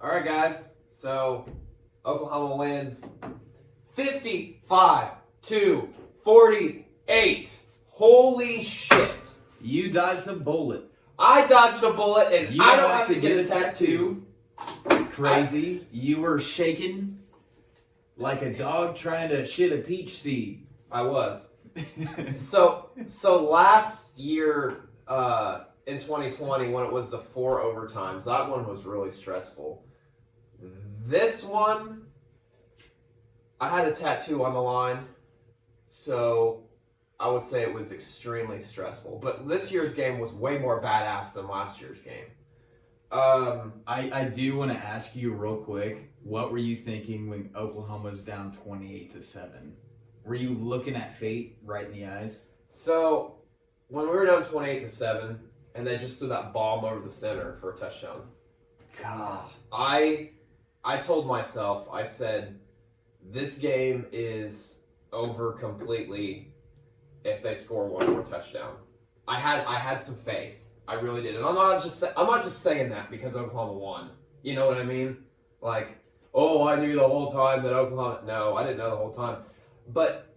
All right, guys. So Oklahoma wins 55-48. Holy shit. You dodged a bullet. I dodged a bullet, and You I don't have to get a tattoo. Crazy. You were shaking like a dog trying to shit a peach seed. I was. So last year in 2020, when it was the 4 overtimes, that one was really stressful. This one, I had a tattoo on the line, so I would say it was extremely stressful. But this year's game was way more badass than last year's game. I do want to ask you real quick, what were you thinking when Oklahoma was down 28-7? Were you looking at fate right in the eyes? So when we were down 28-7, and they just threw that bomb over the center for a touchdown, God, I told myself, I said, this game is over completely if they score one more touchdown. I had some faith. I really did. And I'm not just saying that because Oklahoma won. You know what I mean? Like, oh, I knew the whole time that Oklahoma... No, I didn't know the whole time. But,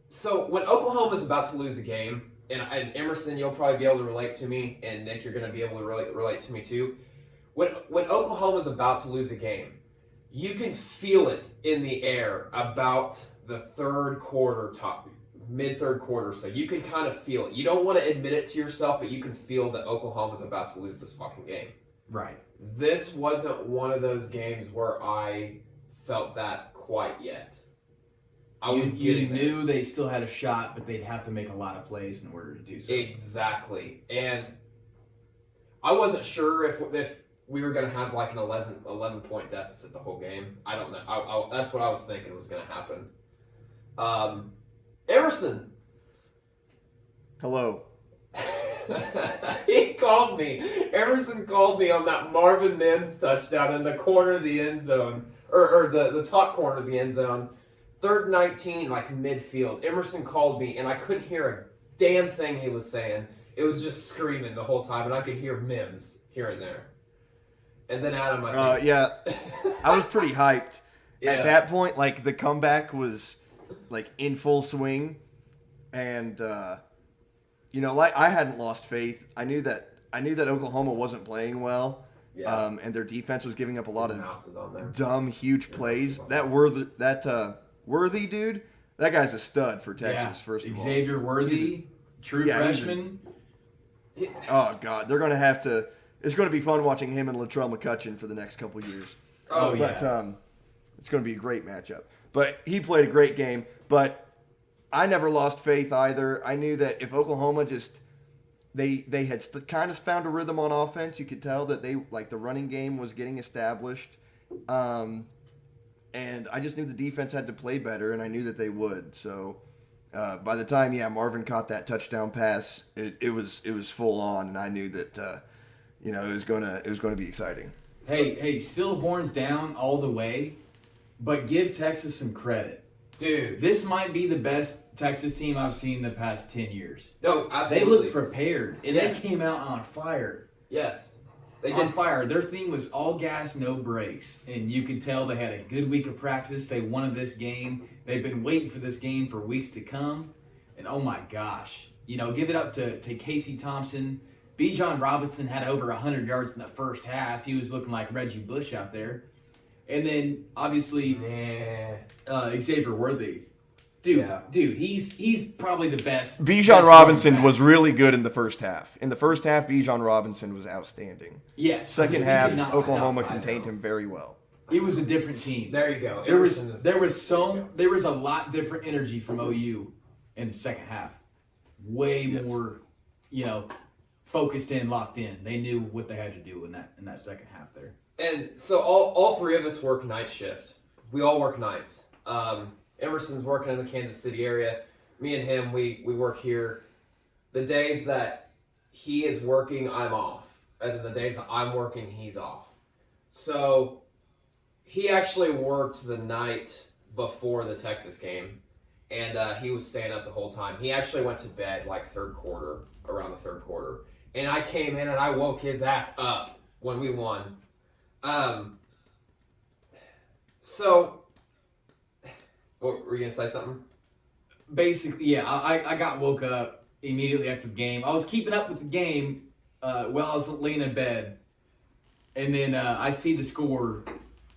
so when Oklahoma's about to lose a game, and Emerson, you'll probably be able to relate to me, and Nick, you're going to be able to relate to me too. When Oklahoma's about to lose a game, you can feel it in the air about the third quarter, mid-third quarter, so you can kind of feel it. You don't want to admit it to yourself, but you can feel that Oklahoma's about to lose this fucking game. right. This wasn't one of those games where I felt that quite yet. You knew they still had a shot, but they'd have to make a lot of plays in order to do so. Exactly. And I wasn't sure if we were going to have like an 11-point deficit the whole game. I don't know. That's what I was thinking was going to happen. Emerson. Hello. He called me. Emerson called me on that Marvin Mims touchdown in the corner of the end zone, or the top corner of the end zone. 3rd and 19, like midfield. Emerson called me, and I couldn't hear a damn thing he was saying. It was just screaming the whole time, and I could hear Mims here and there. And then Adam, Yeah, I was pretty hyped. Yeah. At that point, like, the comeback was, like, in full swing. And, like, I hadn't lost faith. I knew that Oklahoma wasn't playing well. Yeah. And their defense was giving up a lot of on there. dumb, huge plays. That Worthy dude, that guy's a stud for Texas, first of all. Xavier Worthy, true freshman. Oh, God. They're going to have to... It's going to be fun watching him and Latrell McCutcheon for the next couple years. Oh, But yeah. it's going to be a great matchup. But he played a great game. But I never lost faith either. I knew that if Oklahoma just... They had kind of found a rhythm on offense. You could tell that the running game was getting established. And I just knew the defense had to play better, and I knew that they would. So by the time, Marvin caught that touchdown pass, it was full on, and I knew that it was gonna be exciting. Hey, still horns down all the way, but give Texas some credit. Dude. This might be the best Texas team I've seen in the past 10 years. No, absolutely. They looked prepared, and Yes. they came out on fire. Yes. They on did. fire. Their theme was all gas, no brakes. And you could tell they had a good week of practice. They wanted this game. They've been waiting for this game for weeks to come. And oh my gosh. Give it up to Casey Thompson. Bijan Robinson had over 100 yards in the first half. He was looking like Reggie Bush out there. And then, obviously, Xavier Worthy. Dude, he's probably the best. Bijan Robinson was really good in the first half. In the first half, Bijan Robinson was outstanding. Yes. Second he half, could not Oklahoma stop contained either. him very well. It was a different team. There you go. There was a lot different energy from OU in the second half. Way more, focused in, locked in. They knew what they had to do in that second half there. And so all three of us work night shift. We all work nights. Emerson's working in the Kansas City area. Me and him, we work here. The days that he is working, I'm off. And then the days that I'm working, he's off. So he actually worked the night before the Texas game, and he was staying up the whole time. He actually went to bed around the third quarter. And I came in and I woke his ass up when we won. So, what, were you gonna say something? Basically, yeah, I got woke up immediately after the game. I was keeping up with the game while I was laying in bed. And then I see the score.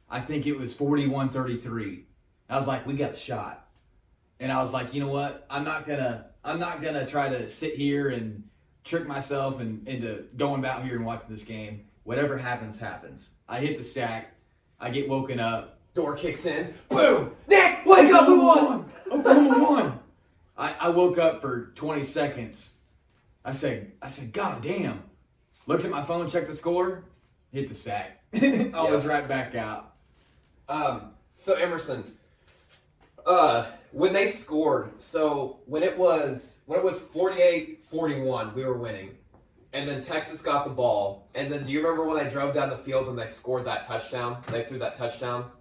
I think it was 41-33. I was like, we got a shot. And I was like, you know what? I'm not gonna try to sit here and trick myself into going out here and watching this game. Whatever happens, happens. I hit the sack. I get woken up. Door kicks in. Boom! Nick, wake up! Who won? Oklahoma won. I woke up for 20 seconds. I said, God damn. Looked at my phone, checked the score, hit the sack. I was right back out. So Emerson, when they scored, so when it was 48-41, we were winning. And then Texas got the ball. And then do you remember when they drove down the field and they scored that touchdown? They threw that touchdown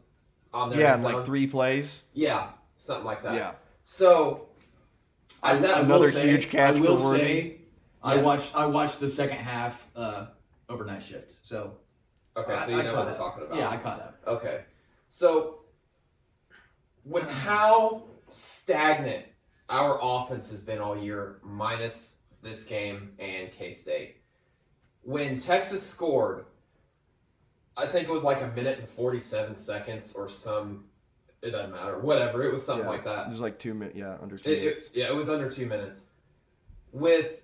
on their end in zone? like 3 plays. Yeah, something like that. Yeah. So Another huge catch for Worthy. I watched the second half overnight shift. So okay, so you know what we're talking about. Yeah, I caught up. Okay. So with how stagnant our offense has been all year, minus this game and K-State, when Texas scored, I think it was like 1:47 or some, it doesn't matter, whatever, it was something like that. It was like 2 minutes, under 2 minutes. It was under 2 minutes. With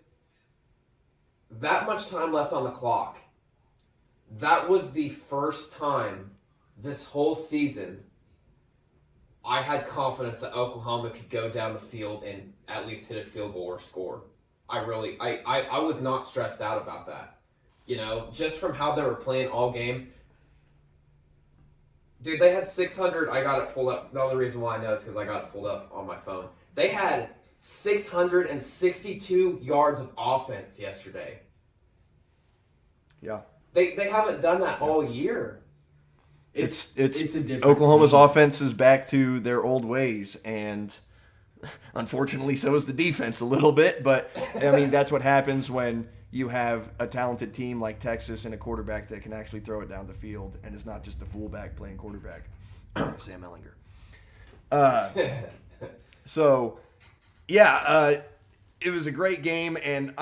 that much time left on the clock, that was the first time this whole season I had confidence that Oklahoma could go down the field and at least hit a field goal or score. I was not stressed out about that. You know, just from how they were playing all game. Dude, they had 600. I got it pulled up. The only reason why I know is because I got it pulled up on my phone. They had 662 yards of offense yesterday. Yeah. They haven't done that all year. It's a different Oklahoma's team. offense is back to their old ways, and unfortunately, so is the defense a little bit. But I mean, that's what happens when you have a talented team like Texas and a quarterback that can actually throw it down the field, and is not just a fullback playing quarterback. Sam Ellinger. So, yeah, it was a great game, and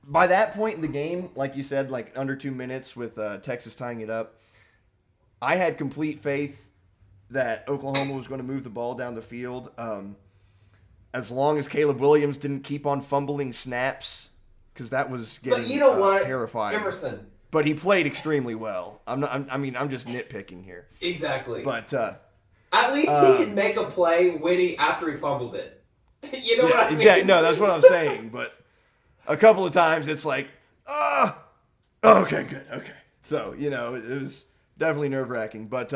by that point in the game, like you said, like under 2 minutes with Texas tying it up, I had complete faith that Oklahoma was going to move the ball down the field. As long as Caleb Williams didn't keep on fumbling snaps, because that was getting terrifying. Emerson. But he played extremely well. I'm just nitpicking here. Exactly. But at least he could make a play witty after he fumbled it. You know what I mean? Exactly. No, that's what I'm saying. But a couple of times it's like, okay, good, okay. So it was definitely nerve-wracking. But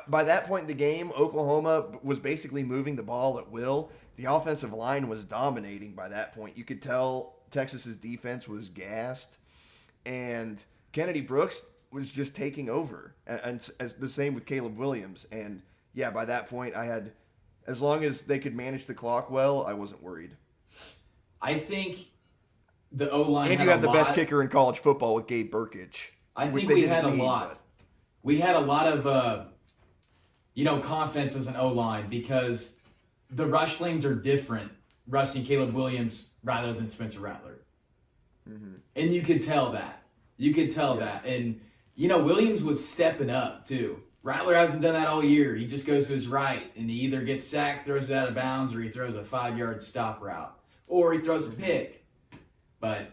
by that point in the game, Oklahoma was basically moving the ball at will. The offensive line was dominating by that point. You could tell Texas's defense was gassed, and Kennedy Brooks was just taking over, and as the same with Caleb Williams. And yeah, by that point, as long as they could manage the clock well, I wasn't worried. I think the O-line and you have the best kicker in college football with Gabe Burkage. I think we had a lot. We had a lot of, confidence as an O-line because the rush lanes are different rushing Caleb Williams rather than Spencer Rattler. Mm-hmm. And you could tell that. That. And, Williams was stepping up, too. Rattler hasn't done that all year. He just goes to his right, and he either gets sacked, throws it out of bounds, or he throws a 5-yard stop route. Or he throws a pick. But,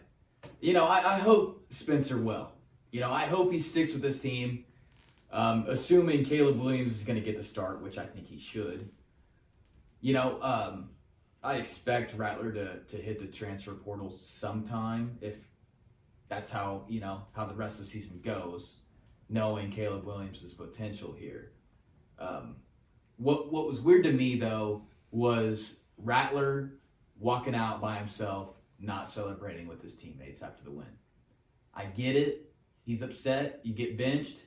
I hope Spencer will. I hope he sticks with this team, assuming Caleb Williams is going to get the start, which I think he should. I expect Rattler to hit the transfer portal sometime if that's how the rest of the season goes, knowing Caleb Williams' potential here. What was weird to me, though, was Rattler walking out by himself, not celebrating with his teammates after the win. I get it. He's upset. You get benched.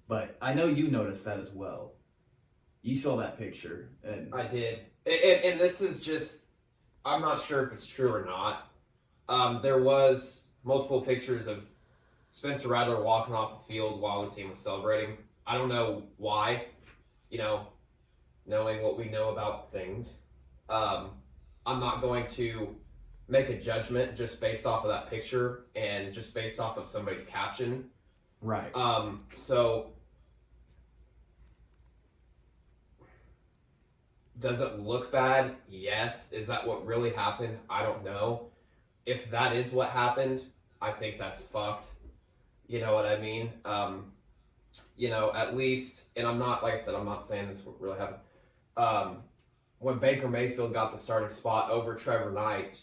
But I know you noticed that as well. You saw that picture. And I did. And this is just, I'm not sure if it's true or not. There was multiple pictures of Spencer Rattler walking off the field while the team was celebrating. I don't know why, knowing what we know about things. I'm not going to make a judgment just based off of that picture and just based off of somebody's caption. Right. So does it look bad? Yes. Is that what really happened? I don't know. If that is what happened, I think that's fucked. You know what I mean? At least, and I'm not, like I said, I'm not saying this really happened. When Baker Mayfield got the starting spot over Trevor Knight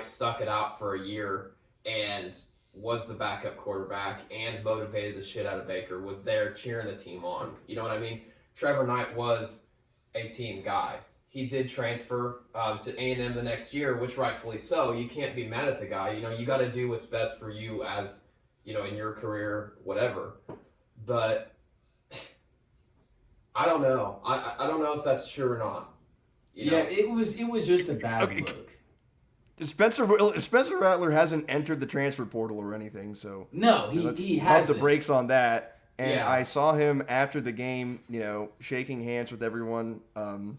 stuck it out for a year and was the backup quarterback and motivated the shit out of Baker, was there cheering the team on. You know what I mean? Trevor Knight was a team guy. He did transfer to A&M the next year, which rightfully so. You can't be mad at the guy. You got to do what's best for you as, in your career, whatever. But I don't know. I don't know if that's true or not. It was just a bad look. Spencer Rattler hasn't entered the transfer portal or anything, so no, he hasn't. Pump the brakes on that. And yeah. I saw him after the game, shaking hands with everyone, and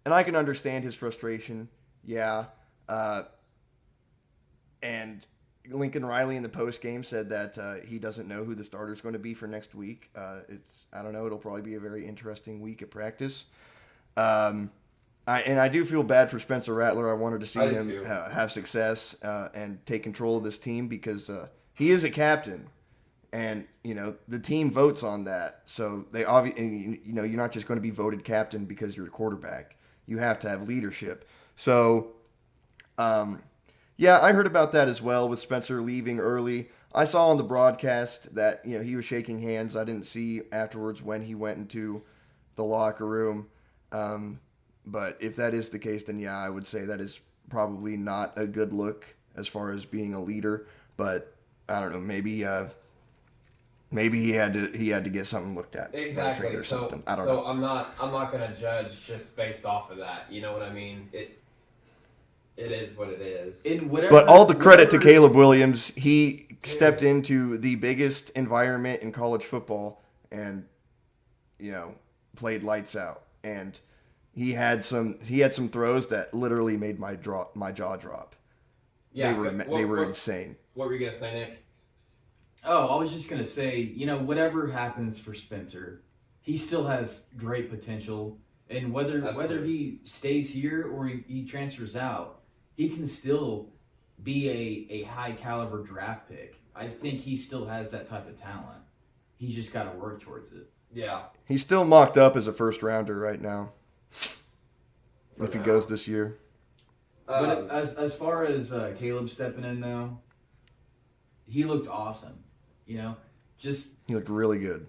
I can understand his frustration. Yeah, and Lincoln Riley in the post game said that he doesn't know who the starter is going to be for next week. I don't know. It'll probably be a very interesting week at practice. I do feel bad for Spencer Rattler. I wanted to see him have success and take control of this team because he is a captain, and the team votes on that. So they obviously, you're not just going to be voted captain because you're a quarterback. You have to have leadership. So, I heard about that as well with Spencer leaving early. I saw on the broadcast that he was shaking hands. I didn't see afterwards when he went into the locker room. But if that is the case, then I would say that is probably not a good look as far as being a leader. But I don't know, maybe he had to get something looked at. Exactly. Or something. I don't know. So I'm not gonna judge just based off of that. You know what I mean? It is what it is. But all the credit to Caleb Williams. He stepped into the biggest environment in college football and played lights out. And he had some throws that literally made my jaw drop. Yeah, they were insane. What were you gonna say, Nick? Oh, I was just gonna say, whatever happens for Spencer, he still has great potential, and whether he stays here or he transfers out, he can still be a high caliber draft pick. I think he still has that type of talent. He's just got to work towards it. Yeah. He's still mocked up as a first rounder right now. If he goes this year. But as far as Caleb stepping in though, he looked awesome. He looked really good.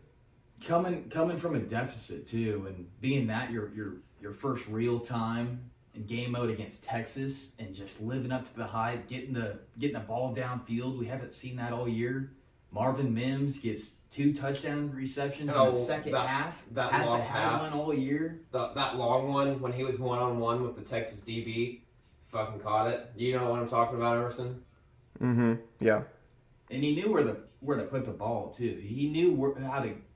Coming from a deficit too, and being that your first real time in game mode against Texas, and just living up to the hype, getting the ball downfield. We haven't seen that all year. Marvin Mims gets 2 touchdown receptions in the second half. That hasn't long had pass, one all year. That long one when he was 1-on-1 with the Texas DB, fucking caught it. You know what I'm talking about, Emerson? Mm-hmm. Yeah. And he knew where to put the ball too. He knew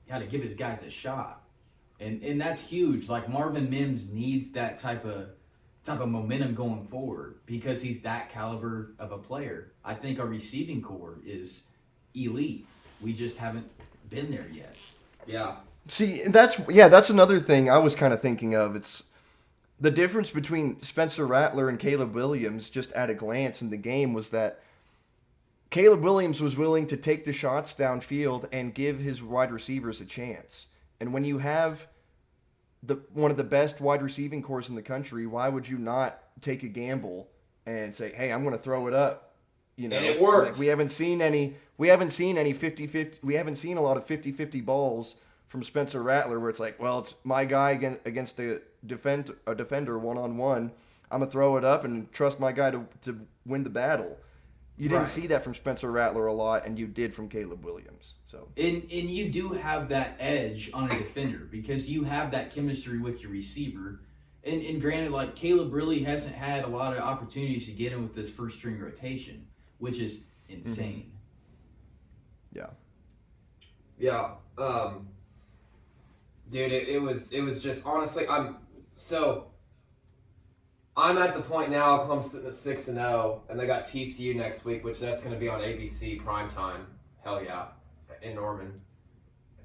how to give his guys a shot, and that's huge. Like Marvin Mims needs that type of momentum going forward because he's that caliber of a player. I think our receiving core is elite. We just haven't been there yet. Yeah. See, that's another thing I was kind of thinking of. It's the difference between Spencer Rattler and Caleb Williams, just at a glance in the game, was that Caleb Williams was willing to take the shots downfield and give his wide receivers a chance. And when you have one of the best wide receiving cores in the country, why would you not take a gamble and say, "Hey, I'm going to throw it up"? And it worked. Like we haven't seen any 50-50. We haven't seen a lot of 50-50 balls from Spencer Rattler where it's like, well, it's my guy against a defender one-on-one. I'm going to throw it up and trust my guy to win the battle. You didn't see that from Spencer Rattler a lot, and you did from Caleb Williams. So and you do have that edge on a defender because you have that chemistry with your receiver. And granted, like Caleb really hasn't had a lot of opportunities to get in with this first string rotation, which is insane. Yeah. Yeah. Dude, it was just honestly I'm at the point now. Oklahoma's sitting at 6-0, and they got TCU next week, which that's going to be on ABC primetime. Hell yeah, in Norman.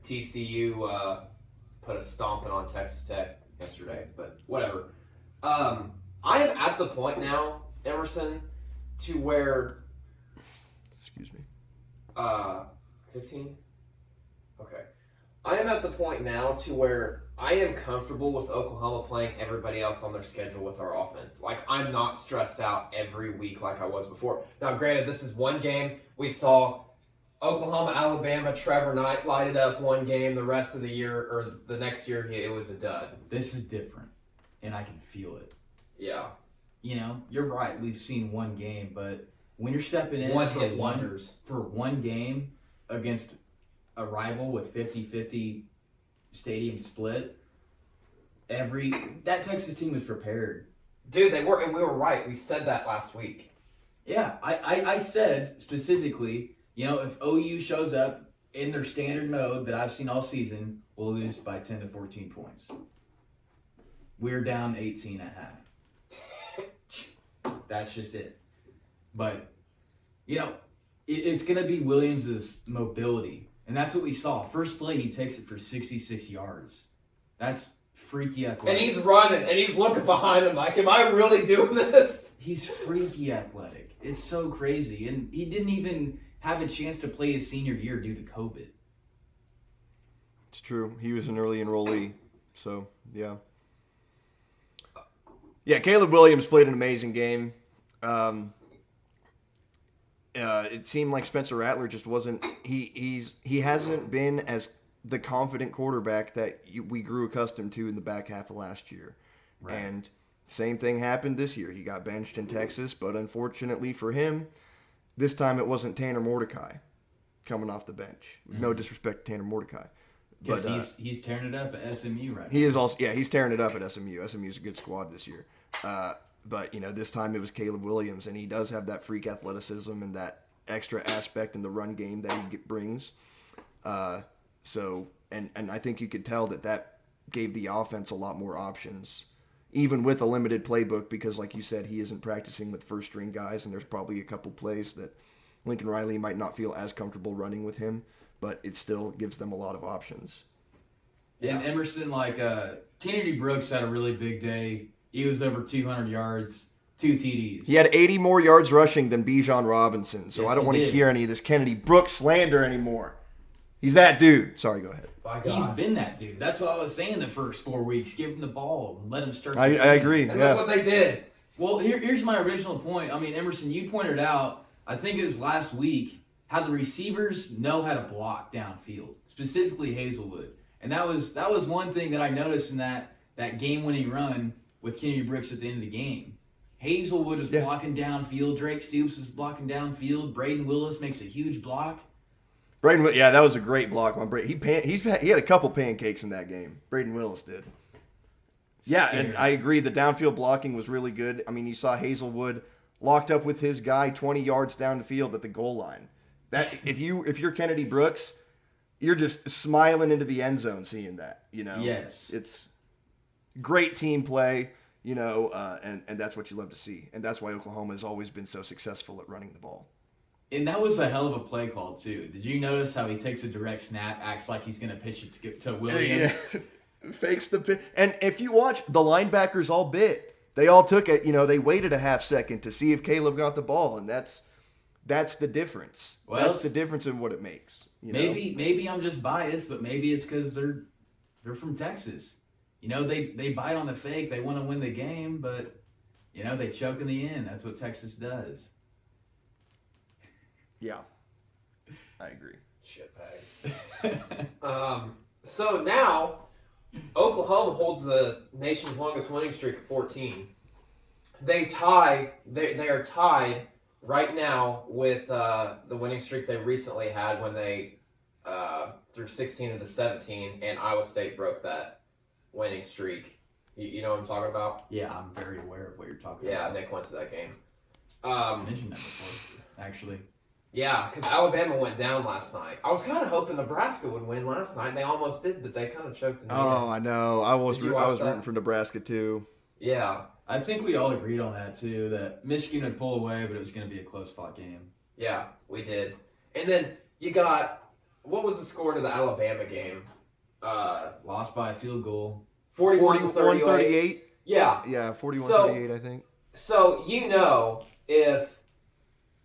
TCU put a stomping on Texas Tech yesterday, but whatever. I am at the point now, Emerson, to where. Excuse me. 15. Okay. I am at the point now to where I am comfortable with Oklahoma playing everybody else on their schedule with our offense. Like, I'm not stressed out every week like I was before. Now, granted, this is one game. We saw Oklahoma, Alabama, Trevor Knight light it up one game. The rest of the year, or the next year, it was a dud. This is different, and I can feel it. Yeah. You know, you're right. We've seen one game, but when you're stepping in for one game against a rival with 50-50 stadium split, that Texas team was prepared. Dude, they were, and we were right. We said that last week. Yeah, I said specifically, you know, if OU shows up in their standard mode that I've seen all season, we'll lose by 10 to 14 points. We're down 18 at half. That's just it. But, you know, it's going to be Williams' mobility. And that's what we saw. First play, he takes it for 66 yards. That's freaky athletic. And he's running, and he's looking behind him like, am I really doing this? He's freaky athletic. It's so crazy. And he didn't even have a chance to play his senior year due to COVID. It's true. He was an early enrollee. So, yeah. Yeah, Caleb Williams played an amazing game. It seemed like Spencer Rattler just wasn't. He hasn't been as the confident quarterback that we grew accustomed to in the back half of last year. Right. And same thing happened this year. He got benched in Texas, but unfortunately for him, this time it wasn't Tanner Mordecai coming off the bench. Mm-hmm. No disrespect to Tanner Mordecai. But he's tearing it up at SMU right now. He is also, yeah, he's tearing it up at SMU. SMU's a good squad this year. But, you know, this time it was Caleb Williams, and he does have that freak athleticism and that extra aspect in the run game that he brings. So I think you could tell that gave the offense a lot more options, even with a limited playbook, because, like you said, he isn't practicing with first-string guys, and there's probably a couple plays that Lincoln Riley might not feel as comfortable running with him, but it still gives them a lot of options. Yeah, and Emerson, Kennedy Brooks had a really big day. He was over 200 yards, 2 TDs. He had 80 more yards rushing than Bijan Robinson, so yes, I don't want to hear any of this Kennedy Brooks slander anymore. He's that dude. Sorry, go ahead. He's been that dude. That's what I was saying the first 4 weeks. Give him the ball and let him start. I agree. And look what they did. Well, here's my original point. I mean, Emerson, you pointed out, I think it was last week, how the receivers know how to block downfield, specifically Hazelwood. And that was one thing that I noticed in that game-winning run with Kennedy Brooks at the end of the game. Hazelwood is blocking downfield. Drake Stoops is blocking downfield. Braden Willis makes a huge block. That was a great block on Braden. He had a couple pancakes in that game. Braden Willis did. Yeah, and I agree. The downfield blocking was really good. I mean, you saw Hazelwood locked up with his guy 20 yards down the field at the goal line. That if you're Kennedy Brooks, you're just smiling into the end zone seeing that. You know. Yes. It's great team play. You know, and that's what you love to see, and that's why Oklahoma has always been so successful at running the ball. And that was a hell of a play call, too. Did you notice how he takes a direct snap, acts like he's going to pitch it to Williams? Yeah. Fakes the pitch. And if you watch, the linebackers all bit. They all took it, they waited a half second to see if Caleb got the ball, and that's the difference. Well, that's the difference in what it makes. Maybe I'm just biased, but maybe it's because they're from Texas. They bite on the fake. They want to win the game, but, they choke in the end. That's what Texas does. Yeah, I agree. Shitbags. So now, Oklahoma holds the nation's longest winning streak at 14. They are tied right now with the winning streak they recently had when they threw 16 of the 17, and Iowa State broke that winning streak. You know what I'm talking about? Yeah, I'm very aware of what you're talking about. Yeah, Nick went to that game. I mentioned that before, actually. Yeah, because Alabama went down last night. I was kind of hoping Nebraska would win last night, and they almost did, but they kind of choked in the Oh, end. I know. I was Did you watch that? rooting for Nebraska too. Yeah, I think we all agreed on that too. That Michigan would pull away, but it was going to be a close fought game. yeah, we did. And then you got, what was the score to the Alabama game? Lost by a field goal. 41-38. Yeah. Yeah, 41-38, I think. So, if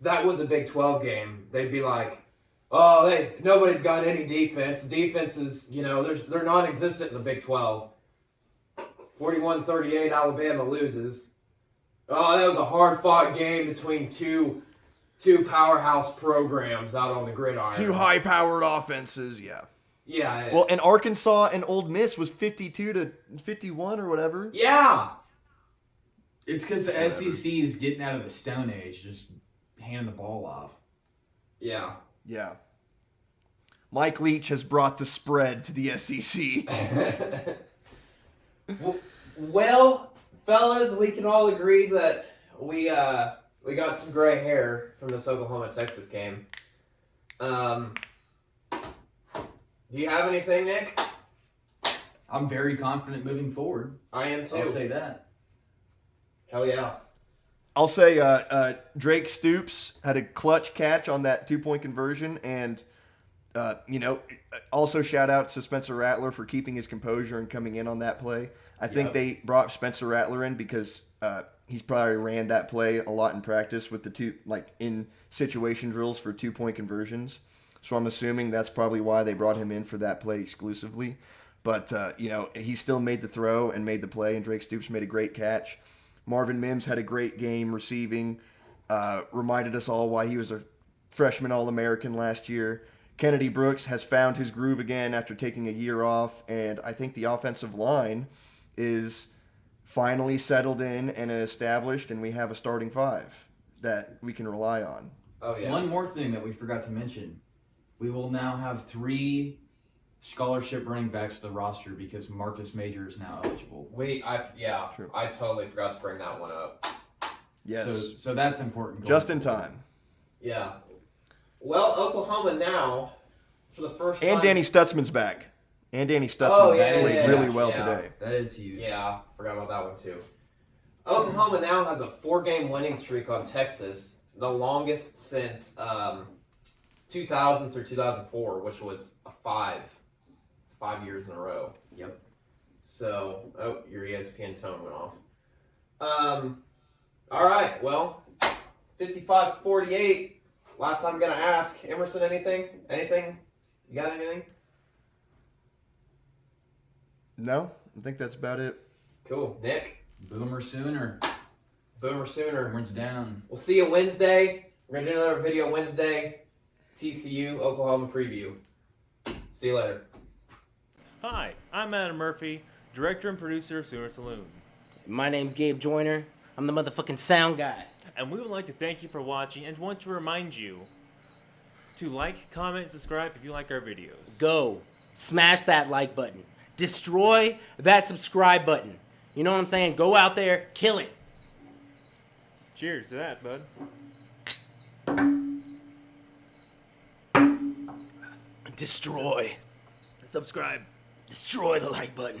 that was a Big 12 game, they'd be like, oh, nobody's got any defense. Defense is, they're non-existent in the Big 12. 41-38, Alabama loses. Oh, that was a hard-fought game between two powerhouse programs out on the gridiron. Two high-powered offenses, yeah. Yeah. Well, and Arkansas and Ole Miss was 52-51 or whatever. Yeah. It's because the SEC is getting out of the Stone Age, just handing the ball off. Yeah. Yeah. Mike Leach has brought the spread to the SEC. Well, fellas, we can all agree that we got some gray hair from this Oklahoma-Texas game. Do you have anything, Nick? I'm very confident moving forward. I am too. I'll say that. Hell yeah. I'll say Drake Stoops had a clutch catch on that 2-point conversion, and also shout out to Spencer Rattler for keeping his composure and coming in on that play. I think they brought Spencer Rattler in because he's probably ran that play a lot in practice with the two, in situation drills for 2-point conversions. So I'm assuming that's probably why they brought him in for that play exclusively. But, he still made the throw and made the play, and Drake Stoops made a great catch. Marvin Mims had a great game receiving, reminded us all why he was a freshman All-American last year. Kennedy Brooks has found his groove again after taking a year off, and I think the offensive line is finally settled in and established, and we have a starting five that we can rely on. Oh, yeah. One more thing that we forgot to mention. We will now have 3 scholarship running backs to the roster because Marcus Major is now eligible. True. I totally forgot to bring that one up. Yes. So that's important. Just in time. Yeah. Well, Oklahoma now, for the first time. And Danny Stutzman's back. And Danny Stutzman played really well today. That is huge. Yeah, forgot about that one too. Oklahoma now has a 4-game winning streak on Texas, the longest since 2000 through 2004, which was a 5 years in a row. Yep. So, your ESPN tone went off. All right, well, 55-48. Last time I'm going to ask, Emerson, anything? Anything? You got anything? No, I think that's about it. Cool. Nick? Boomer Sooner. Boomer Sooner. Boomer's down. We'll see you Wednesday. We're going to do another video Wednesday. TCU, Oklahoma preview. See you later. Hi, I'm Adam Murphy, director and producer of Sooner Saloon. My name's Gabe Joyner. I'm the motherfucking sound guy. And we would like to thank you for watching and want to remind you to like, comment, and subscribe if you like our videos. Go. Smash that like button. Destroy that subscribe button. You know what I'm saying? Go out there, kill it. Cheers to that, bud. Destroy. Subscribe. Destroy the like button.